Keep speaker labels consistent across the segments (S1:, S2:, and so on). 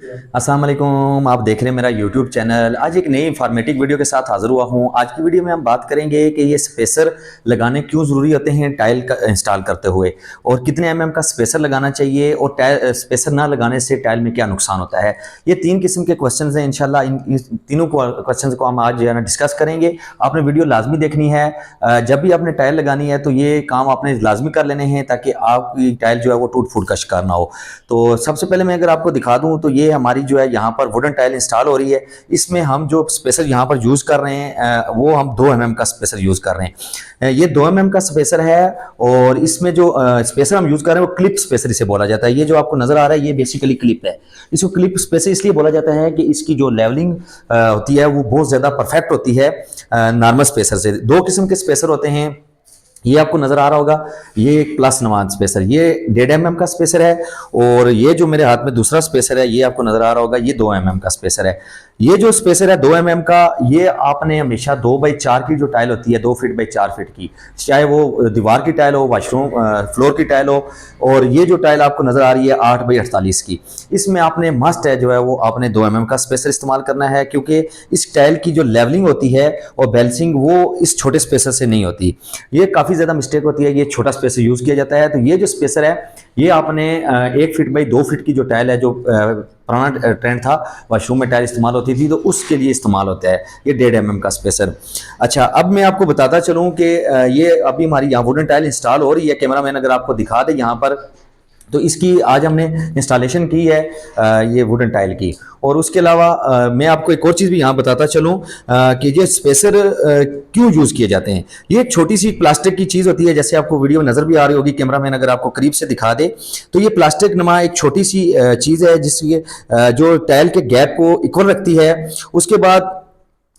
S1: अस्सलाम वालेकुम, आप देख रहे हैं मेरा यूट्यूब चैनल। आज एक नई इंफॉर्मेटिव वीडियो के साथ हाजिर हुआ हूं। आज की वीडियो में हम बात करेंगे कि ये स्पेसर लगाने क्यों ज़रूरी होते हैं टाइल का इंस्टॉल करते हुए, और कितने एमएम का स्पेसर लगाना चाहिए, और टाइल स्पेसर ना लगाने से टाइल में क्या नुकसान होता है। ये तीन किस्म के क्वेश्चन हैं। इंशाल्लाह इन तीनों क्वेश्चन को हम आज जो है ना डिस्कस करेंगे। आपने वीडियो लाजमी देखनी है। जब भी आपने टाइल लगानी है तो ये काम आपने लाजमी कर लेने हैं, ताकि आपकी टाइल जो है वो टूट फूट का शिकार ना हो। तो सबसे पहले मैं अगर आपको दिखा दूं तो ये हमारी जो है यहाँ पर वुडन टाइल इंस्टॉल हो रही है। इसमें हम जो स्पेसर यहाँ पर यूज़ कर रहे हैं वो हम 2 mm का स्पेसर यूज़ कर रहे हैं। ये 2 mm का स्पेसर है, और इसमें जो स्पेसर हम यूज़ कर रहे हैं वो क्लिप स्पेसर इसे बोला जाता है। ये जो आपको नज़र आ रहा है ये बेसिकली क्लिप है। इसको क्लिप स्पेसर इसलिए बोला जाता है कि इसकी जो लेवलिंग होती है वो बहुत ज़्यादा परफेक्ट होती है नॉर्मल स्पेसर से। 2 किस्म के स्पेसर होते हैं। ये आपको नजर आ रहा होगा, ये एक प्लस नवान स्पेसर, ये 1.5 mm का स्पेसर है। और ये जो मेरे हाथ में दूसरा स्पेसर है ये आपको नजर आ रहा होगा, ये 2 mm का स्पेसर है। ये जो स्पेसर है 2 mm का, ये आपने हमेशा 2x4 की जो टाइल होती है, 2 फीट बाई 4 फीट की, चाहे वो दीवार की टाइल हो, वाशरूम फ्लोर की टाइल हो। और ये जो टाइल आपको नजर आ रही है 8x48 की, इसमें आपने मस्ट है जो है वो आपने 2 mm का स्पेसर इस्तेमाल करना है, क्योंकि इस टाइल की जो लेवलिंग होती है और बैलेंसिंग वो इस छोटे स्पेसर से नहीं होती। ये काफ़ी ज़्यादा मिस्टेक होती है, ये छोटा स्पेसर यूज़ किया जाता है। तो ये जो स्पेसर है ये आपने 1 फीट बाई 2 फीट की जो टाइल है, जो पुराना ट्रेंड था, वाशरूम में टाइल इस्तेमाल होती थी, तो उसके लिए इस्तेमाल होता है ये 1.5 mm का स्पेसर। अच्छा, अब मैं आपको बताता चलूँ कि ये अभी हमारी यहाँ वुडन टाइल इंस्टॉल हो रही है। कैमरा मैन अगर आपको दिखा दे यहाँ पर, तो इसकी आज हमने इंस्टॉलेशन की है ये वुडन टाइल की। और उसके अलावा मैं आपको एक और चीज़ भी यहाँ बताता चलूँ कि ये स्पेसर क्यों यूज़ किए जाते हैं। ये एक छोटी सी प्लास्टिक की चीज़ होती है, जैसे आपको वीडियो में नज़र भी आ रही होगी, कैमरामैन अगर आपको करीब से दिखा दे, तो ये प्लास्टिक नुमा एक छोटी सी चीज़ है जिसकी जो टाइल के गैप को इक्वल रखती है। उसके बाद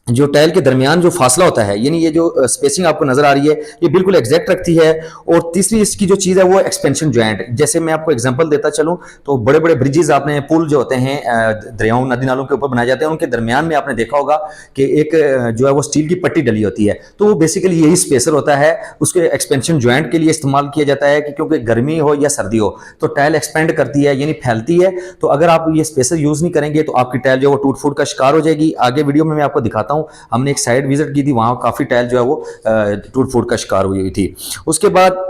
S1: जो टाइल के दरमियान जो फासला होता है, यानी ये जो स्पेसिंग आपको नजर आ रही है ये बिल्कुल एग्जैक्ट रखती है। और तीसरी इसकी जो चीज़ है वो एक्सपेंशन जॉइंट। जैसे मैं आपको एग्जांपल देता चलूं, तो बड़े बड़े ब्रिजेस आपने, पुल जो होते हैं दरियाओं नदी नालों के ऊपर बनाए जाते हैं, उनके दरमियान में आपने देखा होगा कि एक जो है वो स्टील की पट्टी डली होती है, तो वो बेसिकली यही स्पेसर होता है। उसके एक्सपेंशन जॉइंट के लिए इस्तेमाल किया जाता है कि क्योंकि गर्मी हो या सर्दी हो तो टाइल एक्सपेंड करती है, यानी फैलती है। तो अगर आप ये स्पेसर यूज़ नहीं करेंगे तो आपकी टाइल जो है वो टूट फूट का शिकार हो जाएगी। आगे वीडियो में मैं आपको दिखाता हूँ। हमने एक साइड विजिट की थी, वहां काफी टाइल जो है वो टूट फूट का शिकार हुई थी। उसके बाद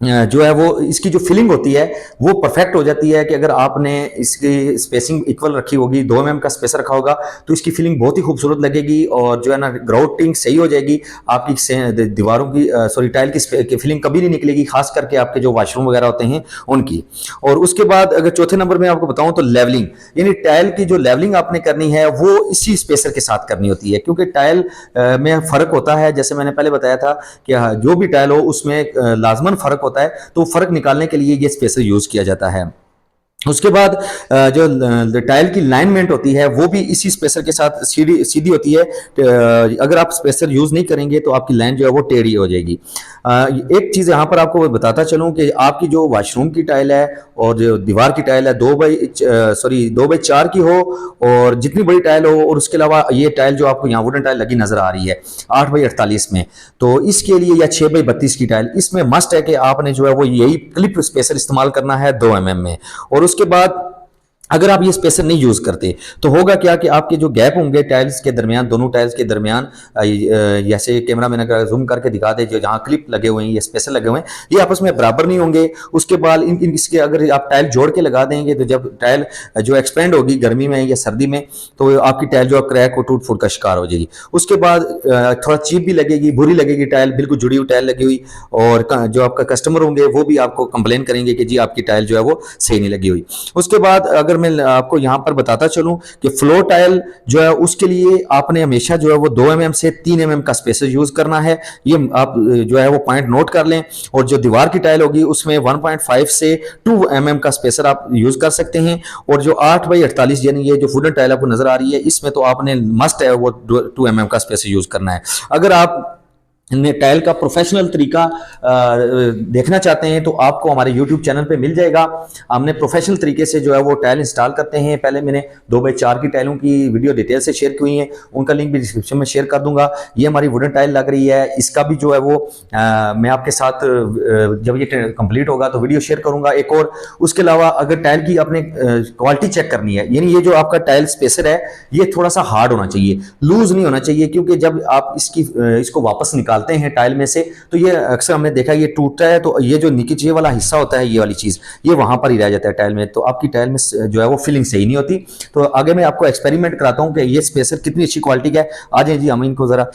S1: जो है वो इसकी जो फिलिंग होती है वो परफेक्ट हो जाती है कि अगर आपने इसकी स्पेसिंग इक्वल रखी होगी, 2 mm का स्पेसर रखा होगा, तो इसकी फिलिंग बहुत ही खूबसूरत लगेगी, और जो है ना ग्राउटिंग सही हो जाएगी आपकी दीवारों की, सॉरी टाइल की फिलिंग कभी नहीं निकलेगी, खास करके आपके जो वाशरूम वगैरह होते हैं उनकी। और उसके बाद अगर चौथे नंबर में आपको बताऊं तो लेवलिंग, यानी टाइल की जो लेवलिंग आपने करनी है वो इसी स्पेसर के साथ करनी होती है, क्योंकि टाइल में फ़र्क होता है। जैसे मैंने पहले बताया था कि जो भी टाइल हो उसमें लाजमन फ़र्क होता है, तो फर्क निकालने के लिए ये स्पेसर यूज किया जाता है। उसके बाद जो टाइल की लाइनमेंट होती है वो भी इसी स्पेसर के साथ सीधी सीधी होती है। अगर आप स्पेसर यूज नहीं करेंगे तो आपकी लाइन जो है वो टेढ़ी हो जाएगी। एक चीज यहाँ पर आपको बताता चलूं कि आपकी जो वाशरूम की टाइल है और जो दीवार की टाइल है 2x4 की हो, और जितनी बड़ी टाइल हो, और उसके अलावा ये टाइल जो आपको यहाँ वुडन टाइल लगी नजर आ रही है 8x48 में, तो इसके लिए, या 6x32 की टाइल, इसमें मस्ट है कि आपने जो है वो यही क्लिप स्पेसर इस्तेमाल करना है 2 mm में। और उसके बाद अगर आप ये स्पेसर नहीं यूज करते तो होगा क्या कि आपके जो गैप होंगे टाइल्स के दरमियान, दोनों टाइल्स के दरमियान, जैसे कैमरा मैंने अगर जूम करके दिखा दे, जो जहाँ क्लिप लगे हुए हैं, ये स्पेसर लगे हुए हैं, ये आपस में बराबर नहीं होंगे। उसके बाद इसके अगर आप टाइल जोड़ के लगा देंगे तो जब टाइल जो एक्सपेंड होगी गर्मी में या सर्दी में, तो आपकी टाइल जो क्रैक और टूट फूट का शिकार हो जाएगी। उसके बाद थोड़ा चीप भी लगेगी, बुरी लगेगी टाइल, बिल्कुल जुड़ी हुई टाइल लगी हुई, और जो आपका कस्टमर होंगे वो भी आपको कंप्लेन करेंगे कि जी आपकी टाइल जो है वो सही नहीं लगी हुई। उसके बाद अगर मैं आपको यहां पर बताता चलूं कि फ्लोर टाइल जो है उसके लिए आपने हमेशा जो है वो 2 mm से 3 mm का स्पेसर यूज करना है। ये आप जो है वो पॉइंट नोट कर लें। और जो दीवार की टाइल होगी उसमें 1.5 से 2 mm का स्पेसर आप यूज कर सकते हैं। और जो 8x48 यानी ये जो वुडन टाइल आपको नजर आ रही है, इसमें तो आपने मस्ट है वो 2 mm का स्पेसर यूज करना है। अगर आप टाइल का प्रोफेशनल तरीका देखना चाहते हैं तो आपको हमारे YouTube चैनल पे मिल जाएगा। हमने प्रोफेशनल तरीके से जो है वो टाइल इंस्टॉल करते हैं। पहले मैंने 2x4 की टाइलों की वीडियो डिटेल से शेयर की हुई है, उनका लिंक भी डिस्क्रिप्शन में शेयर कर दूंगा। ये हमारी वुडन टाइल लग रही है, इसका भी जो है वो मैं आपके साथ जब ये कंप्लीट होगा तो वीडियो शेयर करूंगा एक और। उसके अलावा अगर टाइल की अपने क्वालिटी चेक करनी है, यानी ये जो आपका टाइल स्पेसर है ये थोड़ा सा हार्ड होना चाहिए, लूज नहीं होना चाहिए, क्योंकि जब आप इसको वापस निकालते हैं टाइल में से तो ये अक्सर हमने देखा ये टूटता है, तो ये जो नीचे वाला हिस्सा होता है, ये वाली चीज ये वहां पर ही रह जाता है टाइल में, तो आपकी टाइल में जो है वो फिलिंग सही नहीं होती। तो आगे मैं आपको एक्सपेरिमेंट कराता हूं कि ये स्पेसर कितनी अच्छी क्वालिटी का है। आ जाए जी, हम इनको जरा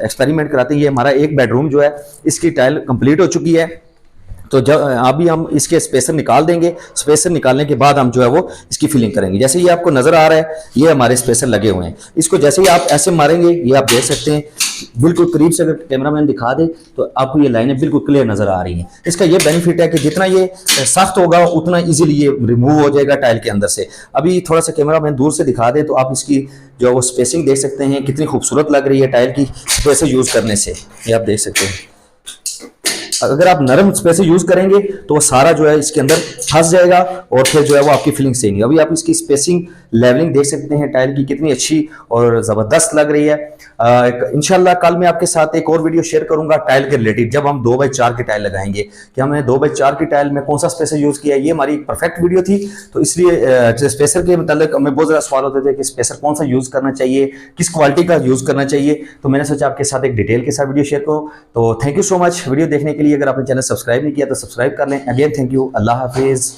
S1: एक्सपेरिमेंट कराते हैं। ये हमारा एक बेडरूम जो है इसकी टाइल कंप्लीट हो चुकी है, तो जब अभी हम इसके स्पेसर निकाल देंगे, स्पेसर निकालने के बाद हम जो है वो इसकी फिलिंग करेंगे। जैसे ये आपको नजर आ रहा है, ये हमारे स्पेसर लगे हुए हैं। इसको जैसे ही आप ऐसे मारेंगे, ये आप देख सकते हैं बिल्कुल करीब से, अगर कैमरामैन दिखा दे तो आपको ये लाइनें बिल्कुल क्लियर नजर आ रही हैं। इसका ये बेनिफिट है कि जितना ये सख्त होगा उतना इजीली ये रिमूव हो जाएगा टाइल के अंदर से। अभी थोड़ा सा कैमरामैन दूर से दिखा दे तो आप इसकी जो है वो स्पेसिंग देख सकते हैं, कितनी खूबसूरत लग रही है टाइल की स्पेसर यूज करने से, ये आप देख सकते हैं। अगर आप नरम स्पेसर यूज करेंगे तो वो सारा जो है इसके अंदर फंस जाएगा और फिर जो है वो आपकी फिलिंग सही नहीं। अभी आप इसकी स्पेसिंग लेवलिंग देख सकते हैं टाइल की कितनी अच्छी और जबरदस्त लग रही है। इंशाल्लाह कल मैं आपके साथ एक और वीडियो शेयर करूंगा टाइल के रिलेटेड, जब हम 2x4 की टाइल लगाएंगे कि हमने 2x4 की टाइल में कौन सा स्पेसर यूज किया है। ये हमारी परफेक्ट वीडियो थी, तो इसलिए स्पेसर के मतलब हमें बहुत ज्यादा सवाल होते थे कि स्पेसर कौन सा यूज करना चाहिए, किस क्वालिटी का यूज करना चाहिए, तो मैंने सोचा आपके साथ एक डिटेल के साथ वीडियो शेयर करूं। तो thank you so much video देखने के लिए। अगर आपने चैनल सब्सक्राइब नहीं किया तो सब्सक्राइब कर लें। Again thank you, Allah Hafiz.